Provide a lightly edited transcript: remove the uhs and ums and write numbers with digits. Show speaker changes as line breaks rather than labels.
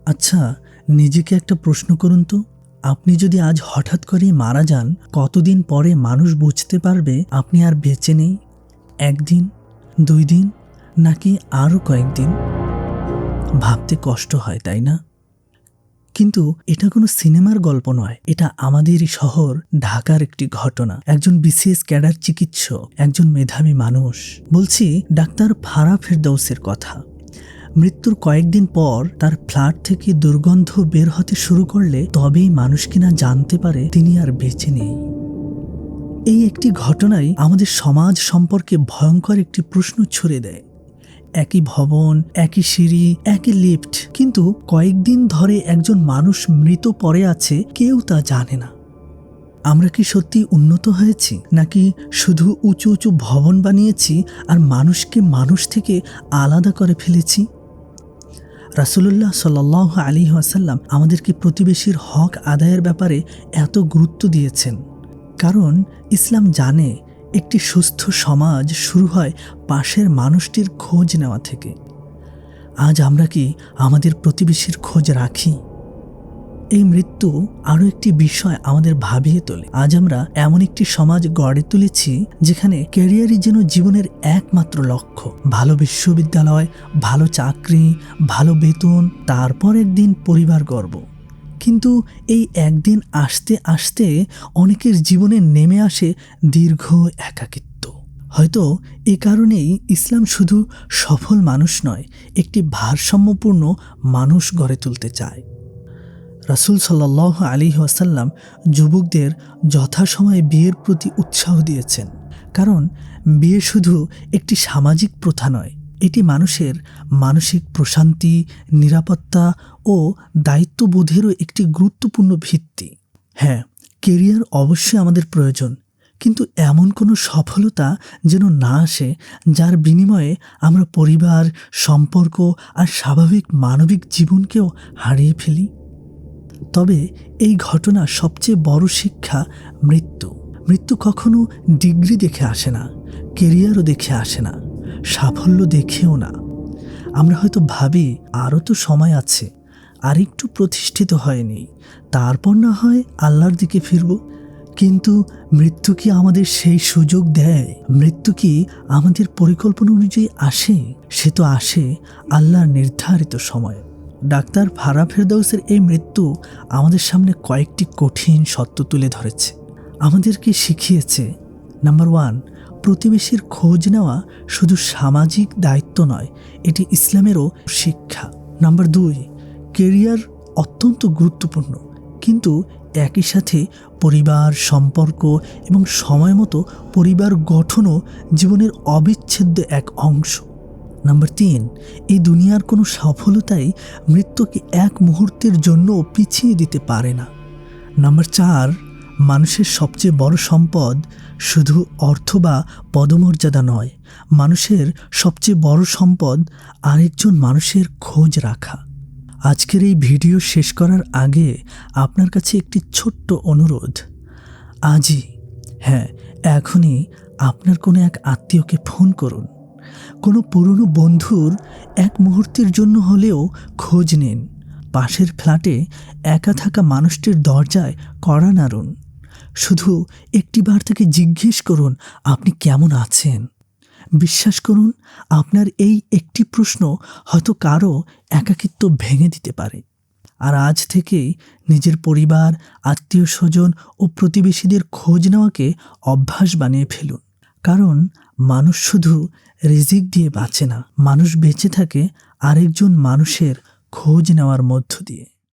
আচ্ছা, নিজেকে একটা প্রশ্ন করুন তো, আপনি যদি আজ হঠাৎ করেই মারা যান, কতদিন পরে মানুষ বুঝতে পারবে আপনি আর বেঁচে নেই? ১ দিন, ২ দিন, নাকি আরও কয়েকদিন? ভাবতে কষ্ট হয়, তাই না? কিন্তু এটা কোনো সিনেমার গল্প নয়, এটা আমাদেরই শহর ঢাকার একটি ঘটনা। একজন বিসিএস ক্যাডার চিকিৎসক, একজন মেধাবী মানুষ। বলছি ডাক্তার ফারাহ ফেরদৌসের কথা। মৃত্যুর কয়েকদিন পর তার ফ্ল্যাট থেকে দুর্গন্ধ বের হতে শুরু করলে তবেই মানুষ কিনা জানতে পারে তিনি আর বেঁচে নেই। এই একটি ঘটনাই আমাদের সমাজ সম্পর্কে ভয়ঙ্কর একটি প্রশ্ন ছুড়ে দেয়। একই ভবন, একই সিঁড়ি, একই লিফট, কিন্তু কয়েকদিন ধরে একজন মানুষ মৃত পড়ে আছে, কেউ তা জানে না। আমরা কি সত্যি উন্নত হয়েছি, নাকি শুধু উঁচু উঁচু ভবন বানিয়েছি আর মানুষকে মানুষ থেকে আলাদা করে ফেলেছি? রাসূলুল্লাহ সাল্লাল্লাহু আলাইহি ওয়াসাল্লাম আমাদেরকে প্রতিবেশীর হক আদায়ের ব্যাপারে এত গুরুত্ব দিয়েছেন, কারণ ইসলাম জানে একটি সুস্থ সমাজ শুরু হয় পাশের মানুষটির খোঁজ নেওয়া থেকে। আজ আমরা কি আমাদের প্রতিবেশীর খোঁজ রাখি? এই মৃত্যু আরও একটি বিষয় আমাদের ভাবিয়ে তোলে। আজ আমরা এমন একটি সমাজ গড়ে তুলেছি যেখানে ক্যারিয়ারই যেন জীবনের একমাত্র লক্ষ্য। ভালো বিশ্ববিদ্যালয়, ভালো চাকরি, ভালো বেতন, তারপর একদিন পরিবার গর্ব। কিন্তু এই একদিন আসতে আসতে অনেকের জীবনে নেমে আসে দীর্ঘ একাকিত্ব। হয়তো এ কারণেই ইসলাম শুধু সফল মানুষ নয়, একটি ভারসাম্যপূর্ণ মানুষ গড়ে তুলতে চায়। রাসূল সাল্লাল্লাহু আলাইহি ওয়াসাল্লাম যুবকদের যথাসময়ে বিয়ের প্রতি উৎসাহ দিয়েছেন, কারণ বিয়ে শুধু একটি সামাজিক প্রথা নয়, এটি মানুষের মানসিক প্রশান্তি, নিরাপত্তা ও দায়িত্ববোধেরও একটি গুরুত্বপূর্ণ ভিত্তি। হ্যাঁ, কেরিয়ার অবশ্যই আমাদের প্রয়োজন, কিন্তু এমন কোনো সফলতা যেন না আসে যার বিনিময়ে আমরা পরিবার, সম্পর্ক আর স্বাভাবিক মানবিক জীবনকেও হারিয়ে ফেলি। তবে এই ঘটনার সবচেয়ে বড় শিক্ষা মৃত্যু। মৃত্যু কখনো ডিগ্রি দেখে আসে না, কেরিয়ারও দেখে আসে না, সাফল্য দেখেও না। আমরা হয়তো ভাবি আরও তো সময় আছে, আর একটু প্রতিষ্ঠিত হয়নি, তারপর না হয় আল্লাহর দিকে ফিরব। কিন্তু মৃত্যু কি আমাদের সেই সুযোগ দেয়? মৃত্যু কি আমাদের পরিকল্পনা অনুযায়ী আসে? সে তো আসে আল্লাহর নির্ধারিত সময়ে। ডাক্তার ফারাহ ফেরদৌসের এই মৃত্যু আমাদের সামনে কয়েকটি কঠিন সত্য তুলে ধরেছে। আমাদেরকে শিখিয়েছে, নাম্বার 1, প্রতিবেশীর খোঁজ নেওয়া শুধু সামাজিক দায়িত্ব নয়, এটি ইসলামেরও শিক্ষা। নাম্বার 2, কেরিয়ার অত্যন্ত গুরুত্বপূর্ণ, কিন্তু একই সাথে পরিবার, সম্পর্ক এবং সময় মতো পরিবার গঠনও জীবনের অবিচ্ছেদ্য এক অংশ। নাম্বার 3, এই দুনিয়ার কোনো সফলতাই মৃত্যুকে এক মুহূর্তের জন্য পিছিয়ে দিতে পারে না। নাম্বার 4, মানুষের সবচেয়ে বড় সম্পদ শুধু অর্থ বা পদমর্যাদা নয়, মানুষের সবচেয়ে বড় সম্পদ আরেকজন মানুষের খোঁজ রাখা। আজকের এই ভিডিও শেষ করার আগে আপনার কাছে একটি ছোট্ট অনুরোধ। আজই, হ্যাঁ এখনই আপনার কোনো এক আত্মীয়কে ফোন করুন। কোনো পুরনো বন্ধুর এক মুহূর্তের জন্য হলেও খোঁজ নিন। পাশের ফ্ল্যাটে একা থাকা মানুষটির দরজায় কড়া নাড়ুন। শুধু একটিবার তাকে জিজ্ঞেস করুন, আপনি কেমন আছেন? বিশ্বাস করুন, আপনার এই একটি প্রশ্ন হয়তো কারো একাকিত্ব ভেঙে দিতে পারে। আর আজ থেকেই নিজের পরিবার, আত্মীয় স্বজন ও প্রতিবেশীদের খোঁজ নেওয়াকে অভ্যাস বানিয়ে ফেলুন। কারণ মানুষ শুধু রিজিক দিয়ে বাঁচে না, মানুষ বেঁচে থাকে আরেকজন মানুষের খোঁজ নেওয়ার মধ্য দিয়ে।